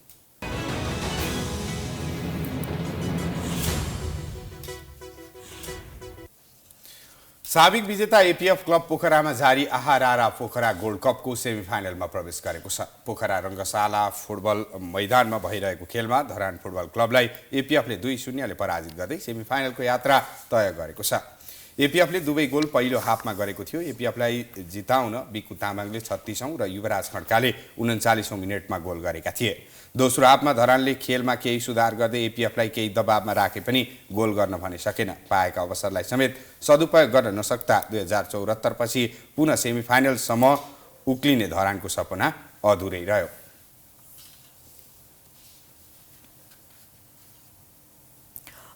साबिक विजेता एपीएफ क्लब पोखरामा जारी आहारारा पोखरा गोल्ड कपको सेमिफाइनलमा प्रवेश गरेको छ। पोखरा रङ्गशाला फुटबल मैदानमा भइरहेको खेलमा धरान फुटबल क्लबलाई एपीएफले 2-0 पराजित गर्दै सेमिफाइनलको यात्रा तय गरेको छ। एपीएफले दुवै गोल पहिलो हाफमा गरेको थियो। एपीएफलाई जिताउन बिकु तामाङले 36औं र युवराज खड्काले 39औं मिनेटमा गोल गरेका थिए। दोस्रो हाफमा धरानले खेलमा केही सुधार गर्दै एपीएफलाई केही दबावमा राखे पनि गोल गर्न भने सकेन। पाएका अवसरलाई समेत सदुपयोग गर्न नसक्दा 2074 पछि पुनः सेमिफाइनलसम्म उक्लिने धरानको सपना अधुरै रह्यो।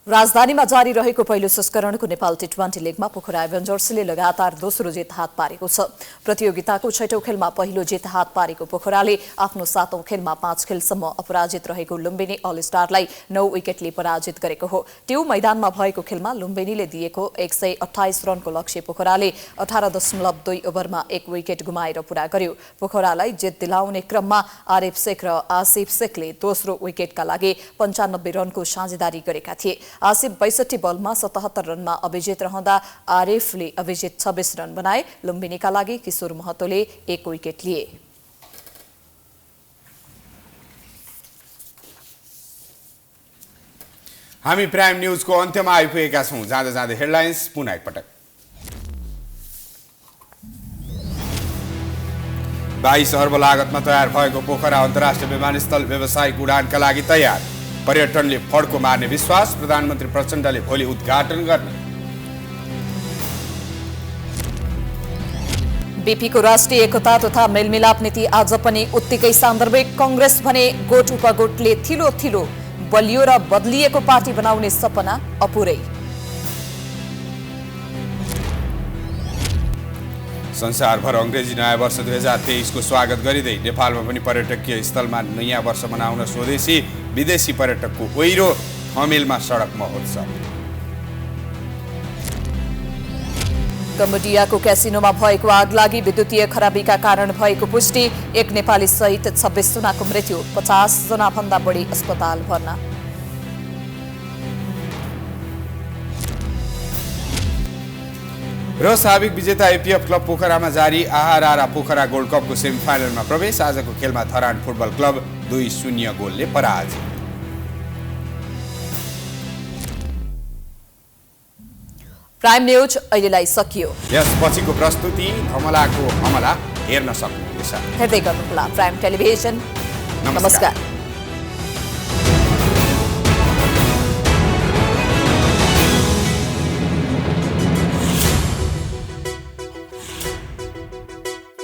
राजधानीमा जारी रहेको पहिलो संस्करणको नेपाल टी20 लिगमा पोखरा एभेन्जर्सले लगातार दोस्रो जित हात पारेको छ। प्रतियोगिताको 6औं खेलमा पहिलो जित हात पारेको पोखराले आफ्नो 7औं खेलमा 5 खेलसम्म अपराजित रहेको लुम्बिनी अल स्टारलाई 9 विकेटले पराजित गरेको हो। ट्यू मैदानमा भएको खेलमा लुम्बिनीले दिएको 128 रनको लक्ष्य पोखराले 18.2 ओभरमा 1 विकेट गुमाएर पूरा गर्यो। पोखरालाई जित दिलाउने क्रममा आरिफ शेख र आसिफ शेखले दोस्रो विकेटका लागि 95 रनको साझेदारी गरेका थिए। आसिफ 62 बलमा 77 रनमा अभिजित रहँदा आरिफले अभिजित 26 रन बनाए। लुम्बिनीका लागि किशोर महतोले 1 विकेट लिए। हामी प्राइम न्यूजको अन्त्यमा आइपुगेका छौं। जाँदा जाँदै हेडलाइन्स पुनः एकपटक। 22 अर्ब लागतमा तयार भएको पोखरा अन्तर्राष्ट्रिय विमानस्थल व्यावसायिक उडानका लागि तयार। पर्यटनले फड्को मार्ने विश्वास, प्रधानमन्त्री प्रचण्डले भोलि उद्घाटन गर्ने। बीपीको राष्ट्रिय एकता तथा मेलमिलाप नीति आज पनि उत्तिकै सान्दर्भिक। कांग्रेस भने गोट उपगोटले थिलो थिलो बलियो र बदलिएको पार्टी बनाउने सपना अपुरै। संसारभर अङ्ग्रेजी नयाँ वर्ष 2023 को स्वागत गरिँदै नेपालमा पनि पर्यटकीय स्थलमा नयाँ वर्ष मनाउन स्वदेशी विदेशी पर्यटकको ओइरो, थमेलमा सडक महोत्सव। कम्बोडियाको क्यासिनोमा भएको आगलागी, विद्युतीय खराबीका कारण भएको पुष्टि। एक नेपाली सहित 26 जनाको मृत्यु, 50 जना भन्दा बढी अस्पताल भर्ना। र साबिक विजेता एपीएफ क्लब पोखरामा जारी। आहारा पोखरा गोल्ड कपको सेमिफाइनलमा प्रवेश। आजको खेलमा धरान फुटबल क्लब 2-0 गोलले पराजित। प्राइम न्यूज अहिलेलाई सकियो। यसपछिको प्रस्तुति हमलाको हमला हेर्न सक्नुहुनेछ। हेर्दै गर्नुहोला प्राइम टेलिभिजन। नमस्कार।